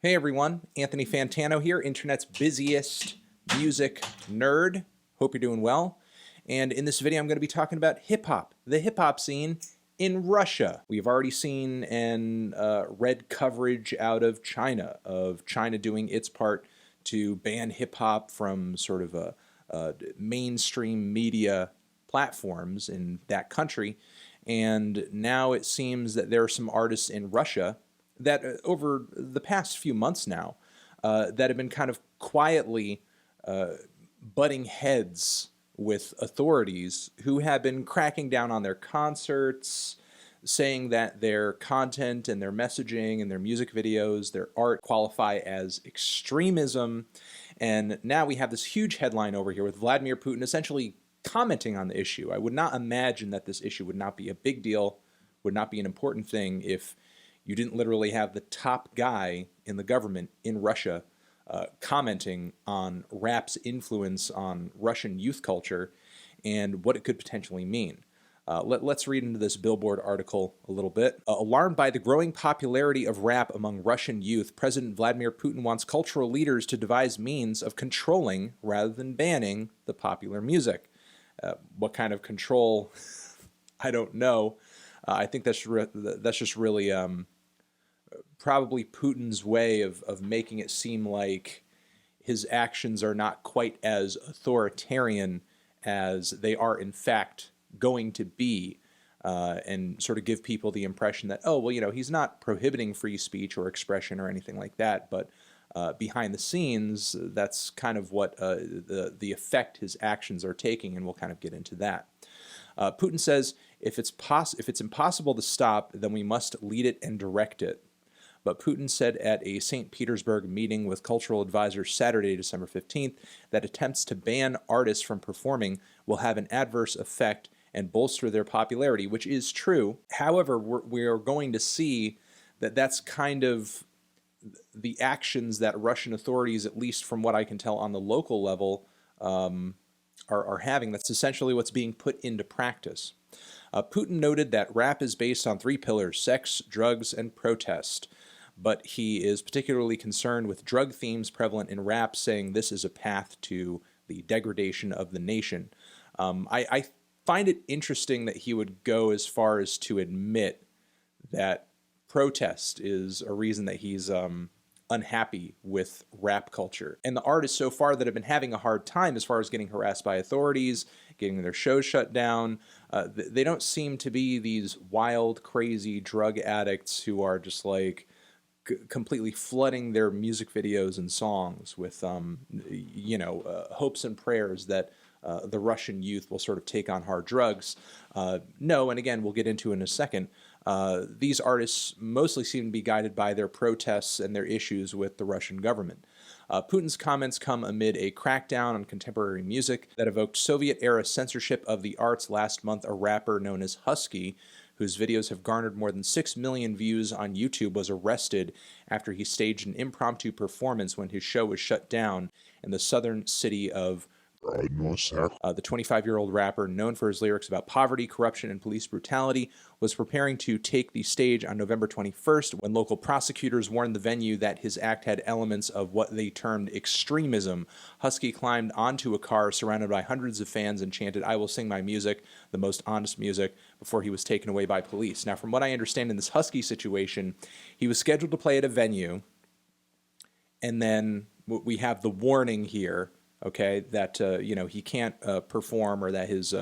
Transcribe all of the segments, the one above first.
Hey everyone, Anthony Fantano here, internet's busiest music nerd. Hope you're doing well. And in this video, I'm going to be talking about hip-hop, the hip-hop scene in Russia. We've already seen and read coverage out of China doing its part to ban hip-hop from sort of mainstream media platforms in that country. And now it seems that there are some artists in Russia that over the past few months now that have been kind of quietly butting heads with authorities who have been cracking down on their concerts, saying that their content and their messaging and their music videos, their art qualify as extremism. And now we have this huge headline over here with Vladimir Putin essentially commenting on the issue. I would not imagine that this issue would not be a big deal, would not be an important thing if you didn't literally have the top guy in the government in Russia commenting on rap's influence on Russian youth culture and what it could potentially mean. Let's read into this Billboard article a little bit. Alarmed by the growing popularity of rap among Russian youth, President Vladimir Putin wants cultural leaders to devise means of controlling rather than banning the popular music. What kind of control? I don't know. I think that's just really probably Putin's way of making it seem like his actions are not quite as authoritarian as they are in fact going to be, and sort of give people the impression that, oh, well, he's not prohibiting free speech or expression or anything like that, but behind the scenes, that's kind of what the effect his actions are taking, and we'll kind of get into that. Putin says, if it's impossible to stop, then we must lead it and direct it. But Putin said at a St. Petersburg meeting with cultural advisors Saturday, December 15th, that attempts to ban artists from performing will have an adverse effect and bolster their popularity, which is true. However, we're going to see that that's kind of the actions that Russian authorities, at least from what I can tell on the local level, are having. That's essentially what's being put into practice. Putin noted that rap is based on three pillars: sex, drugs, and protest. But he is particularly concerned with drug themes prevalent in rap, saying this is a path to the degradation of the nation. I find it interesting that he would go as far as to admit that protest is a reason that he's unhappy with rap culture. And the artists so far that have been having a hard time as far as getting harassed by authorities, getting their shows shut down, they don't seem to be these wild, crazy drug addicts who are just like completely flooding their music videos and songs with, hopes and prayers that the Russian youth will sort of take on hard drugs. No, and again, we'll get into in a second, these artists mostly seem to be guided by their protests and their issues with the Russian government. Putin's comments come amid a crackdown on contemporary music that evoked Soviet-era censorship of the arts. Last month, a rapper known as Husky, whose videos have garnered more than 6 million views on YouTube, was arrested after he staged an impromptu performance when his show was shut down in the southern city of the 25-year-old rapper, known for his lyrics about poverty, corruption, and police brutality, was preparing to take the stage on November 21st when local prosecutors warned the venue that his act had elements of what they termed extremism. Husky climbed onto a car surrounded by hundreds of fans and chanted, "I will sing my music, the most honest music," before he was taken away by police. Now, from what I understand in this Husky situation, he was scheduled to play at a venue, and then we have the warning here, okay, that he can't perform, or that his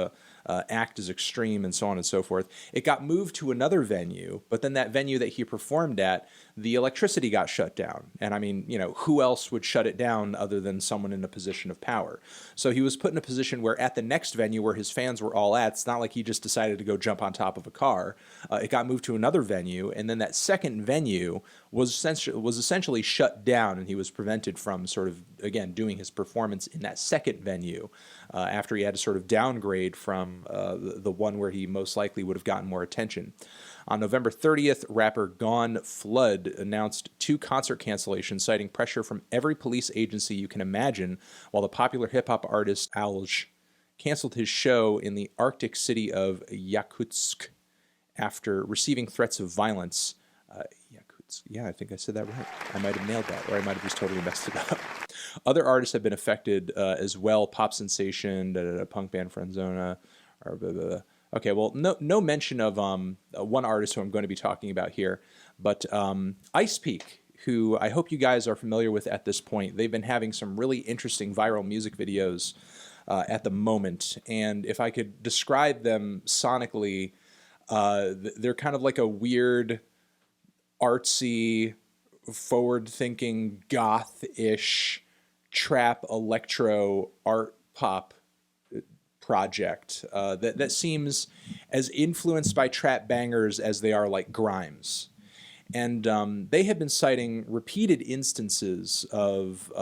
act is extreme, and so on and so forth. It got moved to another venue, but then that venue that he performed at, the electricity got shut down. And I mean, who else would shut it down other than someone in a position of power? So he was put in a position where at the next venue where his fans were all at, it's not like he just decided to go jump on top of a car. It got moved to another venue, and then that second venue was essentially shut down, and he was prevented from sort of, again, doing his performance in that second venue after he had to sort of downgrade from the one where he most likely would have gotten more attention. On November 30th, rapper Gone Flood announced 2 concert cancellations, citing pressure from every police agency you can imagine, while the popular hip-hop artist Alj canceled his show in the Arctic city of Yakutsk after receiving threats of violence. Yeah, I think I said that right. I might have nailed that, or I might have just totally messed it up. Other artists have been affected as well. Pop Sensation, Punk Band Friendzona, or blah, blah, blah. Okay, well, no mention of one artist who I'm going to be talking about here, but Ice Peak, who I hope you guys are familiar with at this point. They've been having some really interesting viral music videos at the moment, and if I could describe them sonically, they're kind of like a weird, artsy, forward-thinking, goth-ish, trap electro art pop project that seems as influenced by trap bangers as they are like Grimes. And they have been citing repeated instances of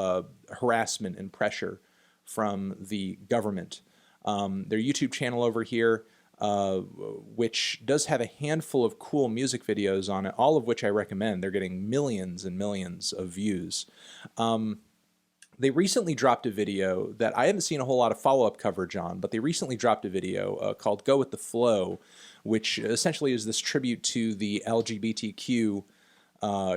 harassment and pressure from the government. Their YouTube channel over here, which does have a handful of cool music videos on it, all of which I recommend. They're getting millions and millions of views. They recently dropped a video that I haven't seen a whole lot of follow-up coverage on, but they recently dropped a video called Go With The Flow, which essentially is this tribute to the LGBTQ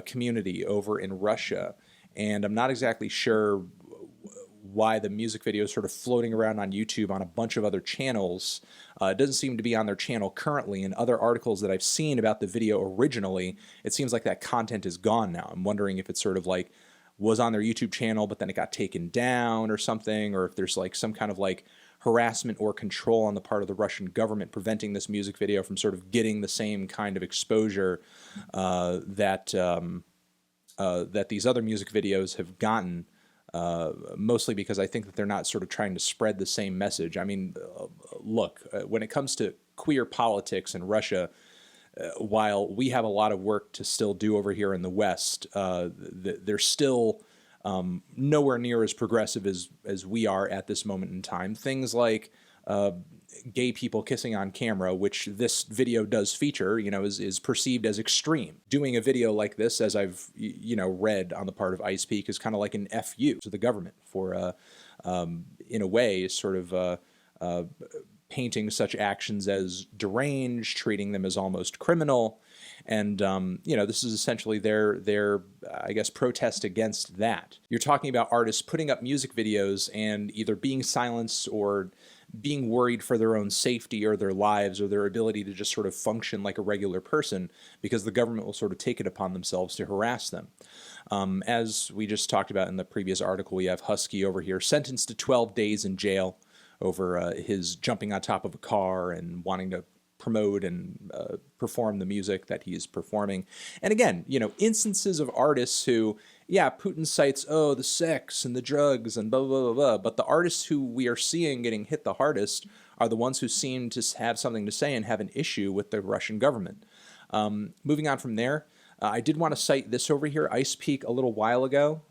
community over in Russia. And I'm not exactly sure why the music video is sort of floating around on YouTube on a bunch of other channels. It doesn't seem to be on their channel currently. In other articles that I've seen about the video originally, it seems like that content is gone now. I'm wondering if it's sort of like was on their YouTube channel, but then it got taken down or something, or if there's like some kind of like harassment or control on the part of the Russian government preventing this music video from sort of getting the same kind of exposure that these other music videos have gotten, mostly because I think that they're not sort of trying to spread the same message. I mean, look, when it comes to queer politics in Russia, while we have a lot of work to still do over here in the West, they're still nowhere near as progressive as we are at this moment in time. Things like gay people kissing on camera, which this video does feature, you know, is perceived as extreme. Doing a video like this, as I've read on the part of Ice Peak, is kind of like an FU to the government for, in a way, sort of painting such actions as deranged, treating them as almost criminal, and this is essentially their I guess protest against that. You're talking about artists putting up music videos and either being silenced or being worried for their own safety or their lives or their ability to just sort of function like a regular person because the government will sort of take it upon themselves to harass them. As we just talked about in the previous article, we have Husky over here sentenced to 12 days in jail over his jumping on top of a car and wanting to promote and perform the music that he's performing. And again, instances of artists who, yeah, Putin cites, oh, the sex and the drugs and blah, blah, blah, blah, but the artists who we are seeing getting hit the hardest are the ones who seem to have something to say and have an issue with the Russian government. Moving on from there, I did want to cite this over here, Ice Peak, a little while ago.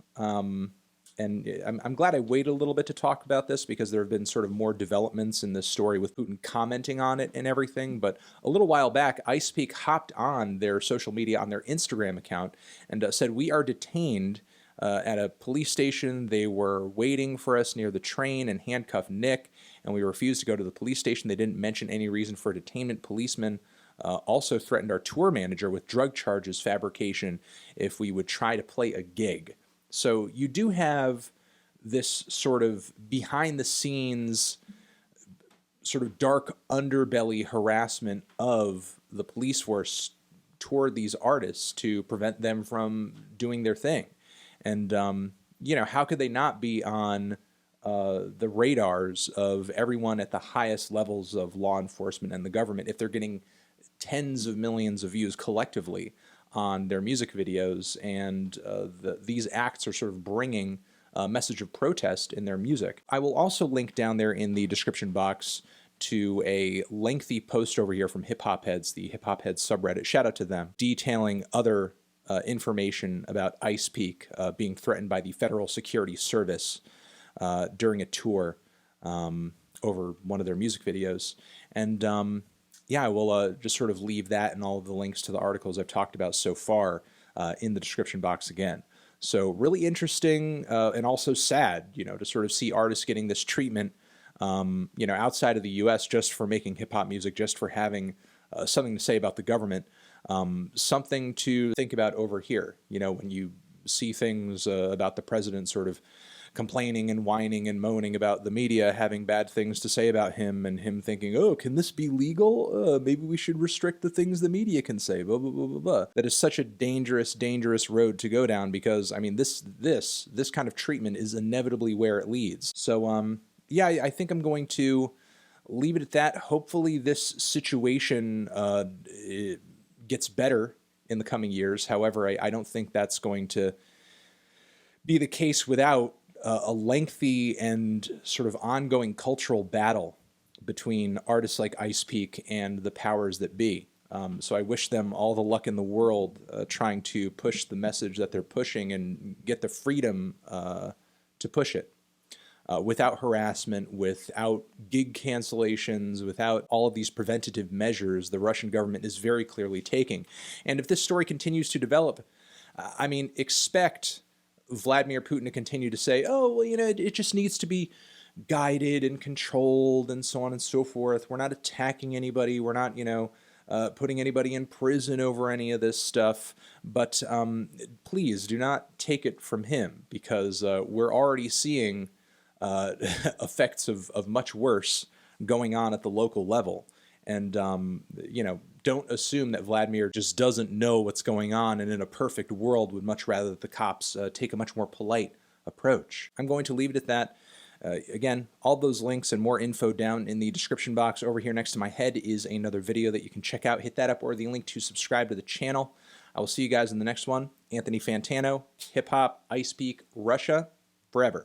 And I'm glad I waited a little bit to talk about this because there have been sort of more developments in this story with Putin commenting on it and everything. But a little while back, Ice Peak hopped on their social media, on their Instagram account, and said, "We are detained at a police station. They were waiting for us near the train and handcuffed Nick, and we refused to go to the police station. They didn't mention any reason for detainment. Policemen also threatened our tour manager with drug charges, fabrication, if we would try to play a gig." So you do have this sort of behind-the-scenes, sort of dark underbelly harassment of the police force toward these artists to prevent them from doing their thing. And, how could they not be on the radars of everyone at the highest levels of law enforcement and the government if they're getting tens of millions of views collectively on their music videos, and these acts are sort of bringing a message of protest in their music. I will also link down there in the description box to a lengthy post over here from Hip Hop Heads, the Hip Hop Heads subreddit, shout out to them, detailing other information about Ice Peak being threatened by the Federal Security Service during a tour over one of their music videos. And yeah, I will just sort of leave that and all of the links to the articles I've talked about so far in the description box again. So really interesting and also sad, to sort of see artists getting this treatment, outside of the U.S. just for making hip-hop music, just for having something to say about the government. Something to think about over here. You know, when you see things about the president sort of complaining and whining and moaning about the media having bad things to say about him, and him thinking, oh, can this be legal? Maybe we should restrict the things the media can say, blah, blah, blah, blah, blah. That is such a dangerous, dangerous road to go down, because, I mean, this kind of treatment is inevitably where it leads. So, yeah, I think I'm going to leave it at that. Hopefully this situation it gets better in the coming years. However, I don't think that's going to be the case without a lengthy and sort of ongoing cultural battle between artists like Ice Peak and the powers that be. So I wish them all the luck in the world trying to push the message that they're pushing and get the freedom to push it. Without harassment, without gig cancellations, without all of these preventative measures the Russian government is very clearly taking. And if this story continues to develop, I mean, expect Vladimir Putin to continue to say, oh, well, you know, it just needs to be guided and controlled and so on and so forth. We're not attacking anybody. We're not, you know, putting anybody in prison over any of this stuff. But please do not take it from him, because we're already seeing effects of much worse going on at the local level. And, you know, don't assume that Vladimir just doesn't know what's going on, and in a perfect world would much rather that the cops take a much more polite approach. I'm going to leave it at that. Again, all those links and more info down in the description box. Over here next to my head is another video that you can check out. Hit that up, or the link to subscribe to the channel. I will see you guys in the next one. Anthony Fantano, hip hop, Ice Peak, Russia, forever.